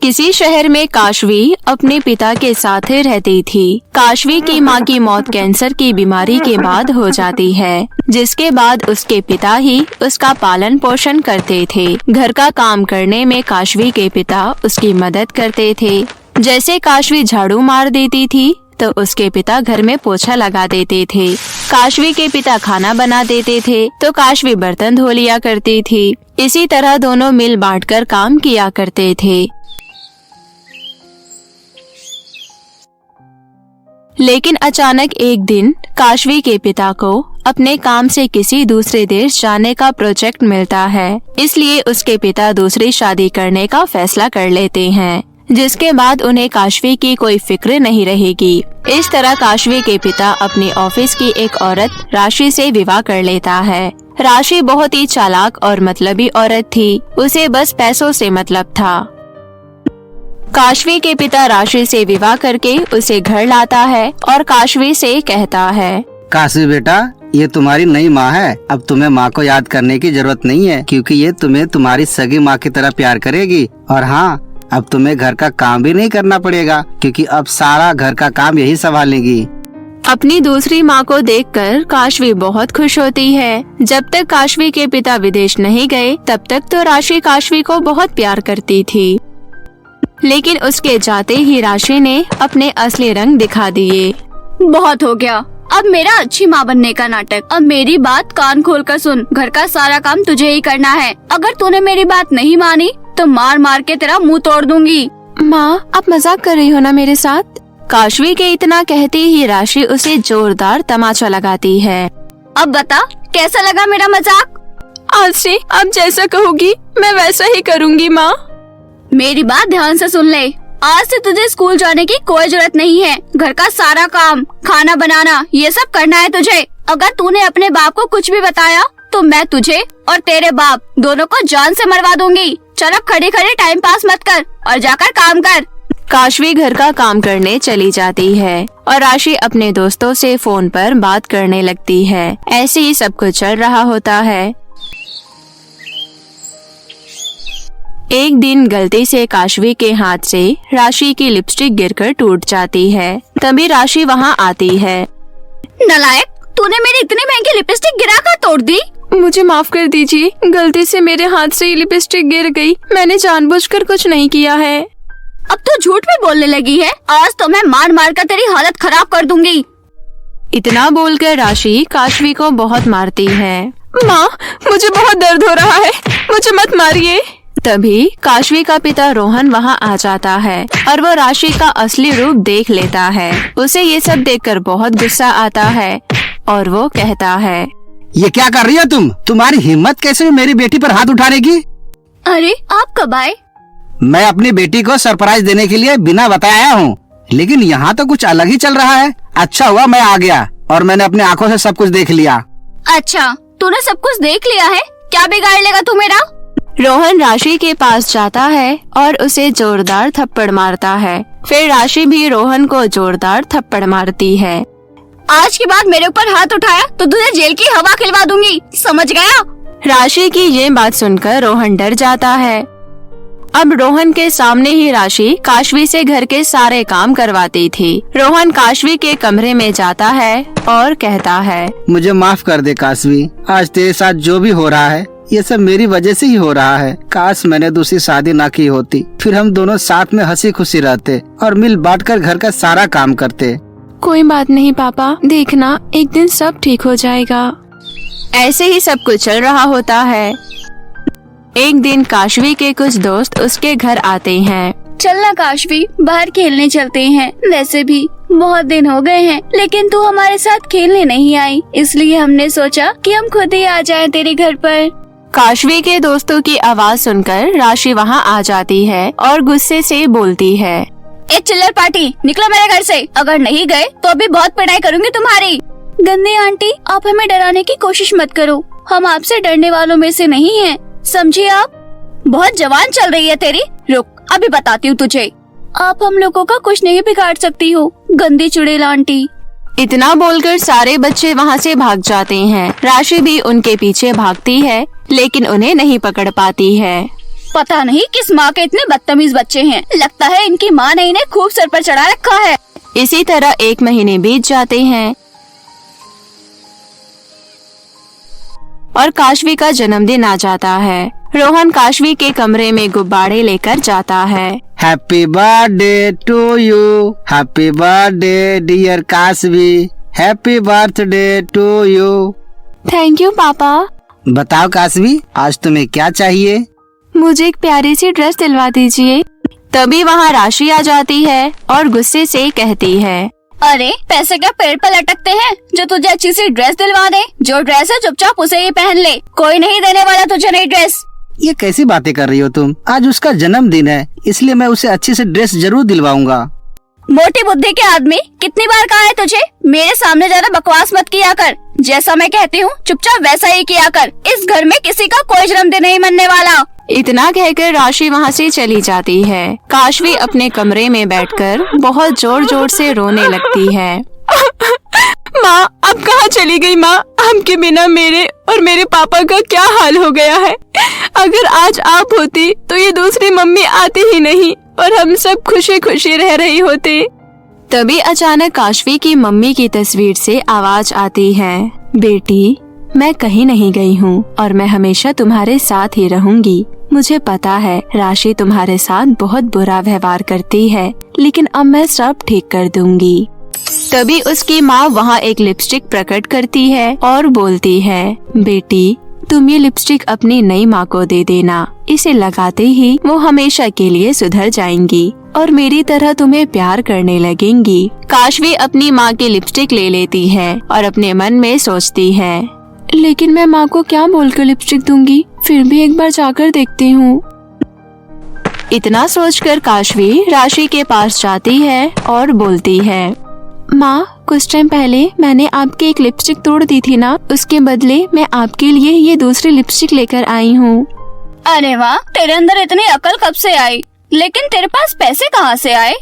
किसी शहर में काशवी अपने पिता के साथ रहती थी। काशवी की माँ की मौत कैंसर की बीमारी के बाद हो जाती है, जिसके बाद उसके पिता ही उसका पालन पोषण करते थे। घर का काम करने में काशवी के पिता उसकी मदद करते थे। जैसे काशवी झाड़ू मार देती थी तो उसके पिता घर में पोछा लगा देते थे। काशवी के पिता खाना बना देते थे तो काशवी बर्तन धो लिया करती थी। इसी तरह दोनों मिल बांटकर काम किया करते थे। लेकिन अचानक एक दिन काशवी के पिता को अपने काम से किसी दूसरे देश जाने का प्रोजेक्ट मिलता है, इसलिए उसके पिता दूसरी शादी करने का फैसला कर लेते हैं, जिसके बाद उन्हें काशवी की कोई फिक्र नहीं रहेगी। इस तरह काशवी के पिता अपनी ऑफिस की एक औरत राशि से विवाह कर लेता है। राशि बहुत ही चालाक और मतलबी औरत थी, उसे बस पैसों से मतलब था। काशवी के पिता राशि से विवाह करके उसे घर लाता है और काशवी से कहता है, काशवी बेटा, ये तुम्हारी नई माँ है। अब तुम्हें माँ को याद करने की जरूरत नहीं है, क्योंकि ये तुम्हें तुम्हारी सगी माँ की तरह प्यार करेगी। और हाँ, अब तुम्हें घर का काम भी नहीं करना पड़ेगा, क्योंकि अब सारा घर का काम यही संभालेगी। अपनी दूसरी माँ को देखकर काशवी बहुत खुश होती है। जब तक काशवी के पिता विदेश नहीं गए तब तक तो राशि काशवी को बहुत प्यार करती थी, लेकिन उसके जाते ही राशि ने अपने असली रंग दिखा दिए। बहुत हो गया, अब मेरा अच्छी माँ बनने का नाटक। अब मेरी बात कान खोल कर सुन, घर का सारा काम तुझे ही करना है। अगर तूने मेरी बात नहीं मानी तो मार मार के तेरा मुंह तोड़ दूंगी। माँ, आप मजाक कर रही हो ना मेरे साथ? काशवी के इतना कहते ही राशि उसे जोरदार तमाचा लगाती है। अब बता, कैसा लगा मेरा मजाक? आज से आप जैसा कहोगी मैं वैसा ही करूँगी माँ। मेरी बात ध्यान से सुन ले, आज से तुझे स्कूल जाने की कोई जरूरत नहीं है। घर का सारा काम, खाना बनाना, ये सब करना है तुझे। अगर तूने अपने बाप को कुछ भी बताया तो मैं तुझे और तेरे बाप दोनों को जान से मरवा दूंगी। चल अब खड़े खड़े टाइम पास मत कर और जाकर काम कर। काशवी घर का काम करने चली जाती है और राशि अपने दोस्तों से फोन पर बात करने लगती है। ऐसे ही सब कुछ चल रहा होता है। एक दिन गलती से काशवी के हाथ से राशि की लिपस्टिक गिरकर टूट जाती है। तभी राशि वहाँ आती है। नालायक, तूने मेरी इतनी महंगी लिपस्टिक गिरा कर तोड़ दी। मुझे माफ कर दीजिए, गलती से मेरे हाथ से लिपस्टिक गिर गई। मैंने जानबूझकर कुछ नहीं किया है। अब तो झूठ भी बोलने लगी है। आज तो मैं मार मार कर तेरी हालत खराब कर दूंगी। इतना बोलकर राशि काशवी को बहुत मारती है। माँ, मुझे बहुत दर्द हो रहा है, मुझे मत मारिए। तभी काशवी का पिता रोहन वहाँ आ जाता है और वो राशि का असली रूप देख लेता है। उसे ये सब देखकर बहुत गुस्सा आता है और वो कहता है, ये क्या कर रही हो तुम? तुम्हारी हिम्मत कैसे हुई मेरी बेटी पर हाथ उठाने की? अरे आप कब आए? मैं अपनी बेटी को सरप्राइज देने के लिए बिना बताया आया हूँ, लेकिन यहाँ तो कुछ अलग ही चल रहा है। अच्छा हुआ मैं आ गया और मैंने अपनी आंखों से सब कुछ देख लिया। अच्छा, तूने सब कुछ देख लिया है? क्या बिगाड़ लेगा तू मेरा? रोहन राशि के पास जाता है और उसे जोरदार थप्पड़ मारता है। फिर राशि भी रोहन को जोरदार थप्पड़ मारती है। आज के बाद मेरे ऊपर हाथ उठाया तो तुझे जेल की हवा खिलवा दूंगी, समझ गया? राशि की ये बात सुनकर रोहन डर जाता है। अब रोहन के सामने ही राशि काशवी से घर के सारे काम करवाती थी। रोहन काशवी के कमरे में जाता है और कहता है, मुझे माफ कर दे काशवी, आज तेरे साथ जो भी हो रहा है ये सब मेरी वजह से ही हो रहा है। काश मैंने दूसरी शादी ना की होती, फिर हम दोनों साथ में हंसी खुशी रहते और मिल बांटकर घर का सारा काम करते। कोई बात नहीं पापा, देखना एक दिन सब ठीक हो जाएगा। ऐसे ही सब कुछ चल रहा होता है। एक दिन काशवी के कुछ दोस्त उसके घर आते हैं। चलना काशवी, बाहर खेलने चलते हैं। वैसे भी बहुत दिन हो गए हैं, लेकिन तू हमारे साथ खेलने नहीं आई, इसलिए हमने सोचा कि हम खुद ही आ जाएं तेरे घर पर। काशवी के दोस्तों की आवाज सुनकर राशि वहाँ आ जाती है और गुस्से से बोलती है, ए चिल्लर पार्टी, निकलो मेरे घर से। अगर नहीं गए तो अभी बहुत पिटाई करूंगी तुम्हारी। गंदी आंटी, आप हमें डराने की कोशिश मत करो, हम आपसे डरने वालों में से नहीं हैं, समझिए आप। बहुत जवान चल रही है तेरी, रुक अभी बताती हूँ तुझे। आप हम लोगों का कुछ नहीं बिगाड़ सकती हो, गंदी चुड़ैल आंटी। इतना बोलकर सारे बच्चे वहाँ से भाग जाते हैं। राशि भी उनके पीछे भागती है, लेकिन उन्हें नहीं पकड़ पाती है। पता नहीं किस माँ के इतने बदतमीज बच्चे हैं। लगता है इनकी माँ ने इन्हें खूब सर पर चढ़ा रखा है। इसी तरह 1 महीने बीत जाते हैं और काशवी का जन्मदिन आ जाता है। रोहन काशवी के कमरे में गुब्बारे लेकर जाता है। Happy birthday to you, happy birthday dear Kashvi, happy birthday to you. Thank you papa. बताओ काशवी, आज तुम्हें क्या चाहिए? मुझे एक प्यारी सी ड्रेस दिलवा दीजिए। तभी वहाँ राशि आ जाती है और गुस्से से कहती है, अरे पैसे क्या पेड़ पर लटकते हैं जो तुझे अच्छी सी ड्रेस दिलवा दे। जो ड्रेस है चुपचाप उसे ही पहन ले, कोई नहीं देने वाला तुझे नई ड्रेस। ये कैसी बातें कर रही हो तुम? आज उसका जन्मदिन है, इसलिए मैं उसे अच्छी सी ड्रेस जरूर दिलवाऊंगा। मोटी बुद्धि के आदमी, कितनी बार कहा है तुझे मेरे सामने ज्यादा बकवास मत किया कर। जैसा मैं कहती हूँ चुपचाप वैसा ही किया कर। इस घर में किसी का कोई जन्मदिन नहीं मनने वाला। इतना कहकर राशि वहाँ से चली जाती है। काशवी अपने कमरे में बैठकर बहुत जोर जोर से रोने लगती है। माँ, अब कहाँ चली गई माँ? आपके बिना मेरे और मेरे पापा का क्या हाल हो गया है। अगर आज आप होती तो ये दूसरी मम्मी आती ही नहीं और हम सब खुशी खुशी रह रही होते। तभी अचानक काशवी की मम्मी की तस्वीर से आवाज आती है, बेटी मैं कहीं नहीं गई हूँ और मैं हमेशा तुम्हारे साथ ही रहूंगी। मुझे पता है राशि तुम्हारे साथ बहुत बुरा व्यवहार करती है, लेकिन अब मैं सब ठीक कर दूंगी। तभी उसकी माँ वहाँ एक लिपस्टिक प्रकट करती है और बोलती है, बेटी तुम ये लिपस्टिक अपनी नई माँ को दे देना। इसे लगाते ही वो हमेशा के लिए सुधर जाएंगी और मेरी तरह तुम्हें प्यार करने लगेंगी। काशवी अपनी माँ की लिपस्टिक ले लेती है और अपने मन में सोचती है, लेकिन मैं माँ को क्या बोलकर लिपस्टिक दूंगी? फिर भी एक बार जाकर देखती हूँ। इतना सोचकर काशवी राशि के पास जाती है और बोलती है, माँ कुछ टाइम पहले मैंने आपकी एक लिपस्टिक तोड़ दी थी ना, उसके बदले मैं आपके लिए ये दूसरी लिपस्टिक लेकर आई हूँ। अरे वाह, तेरे अंदर इतनी अकल कब से आई? लेकिन तेरे पास पैसे कहाँ से आए?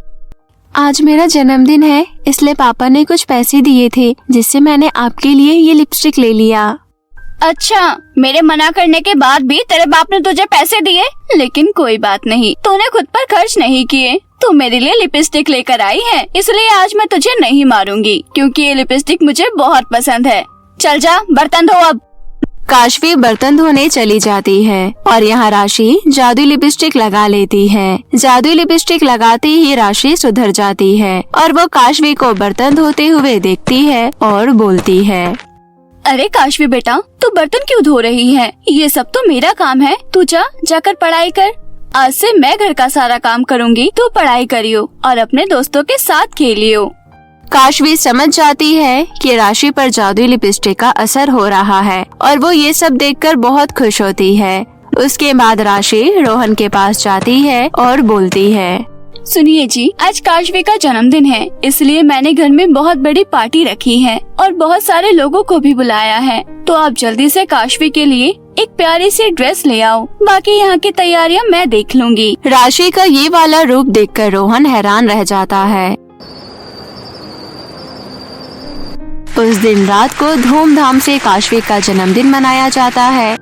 आज मेरा जन्मदिन है, इसलिए पापा ने कुछ पैसे दिए थे, जिससे मैंने आपके लिए ये लिपस्टिक ले लिया। अच्छा, मेरे मना करने के बाद भी तेरे बाप ने तुझे पैसे दिए? लेकिन कोई बात नहीं, तूने खुद पर खर्च नहीं किए। तू मेरे लिए लिपस्टिक लेकर आई है, इसलिए आज मैं तुझे नहीं मारूंगी, क्योंकि ये लिपस्टिक मुझे बहुत पसंद है। चल जा, बर्तन धो अब। काशवी बर्तन धोने चली जाती है और यहाँ राशि जादुई लिपस्टिक लगा लेती है। जादुई लिपस्टिक लगाते ही राशि सुधर जाती है और वो काशवी को बर्तन धोते हुए देखती है और बोलती है, अरे काशवी बेटा, तू बर्तन क्यों धो रही है? ये सब तो मेरा काम है। तू जाकर पढ़ाई कर। आज से मैं घर का सारा काम करूँगी, तू पढ़ाई करियो और अपने दोस्तों के साथ खेलियो। काशवी समझ जाती है कि राशि पर जादुई लिपस्टिक का असर हो रहा है और वो ये सब देखकर बहुत खुश होती है। उसके बाद राशि रोहन के पास जाती है और बोलती है, सुनिए जी, आज काशवी का जन्मदिन है, इसलिए मैंने घर में बहुत बड़ी पार्टी रखी है और बहुत सारे लोगों को भी बुलाया है। तो आप जल्दी से काशवी के लिए एक प्यारी सी ड्रेस ले आओ। बाकी यहाँ की तैयारियाँ मैं देख लूँगी। राशि का ये वाला रूप देखकर रोहन हैरान रह जाता है। उस दिन रात को धूमधाम से काशवी का जन्मदिन मनाया जाता है।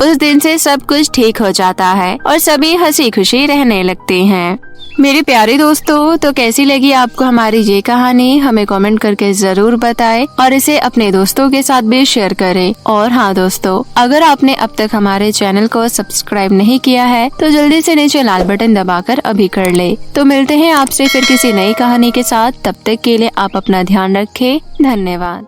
उस दिन से सब कुछ ठीक हो जाता है और सभी हंसी खुशी रहने लगते हैं। मेरे प्यारे दोस्तों, तो कैसी लगी आपको हमारी ये कहानी? हमें कमेंट करके जरूर बताएं और इसे अपने दोस्तों के साथ भी शेयर करें। और हाँ दोस्तों, अगर आपने अब तक हमारे चैनल को सब्सक्राइब नहीं किया है तो जल्दी से नीचे लाल बटन दबाकर अभी कर ले। तो मिलते हैं आपसे फिर किसी नई कहानी के साथ। तब तक के लिए आप अपना ध्यान रखें। धन्यवाद।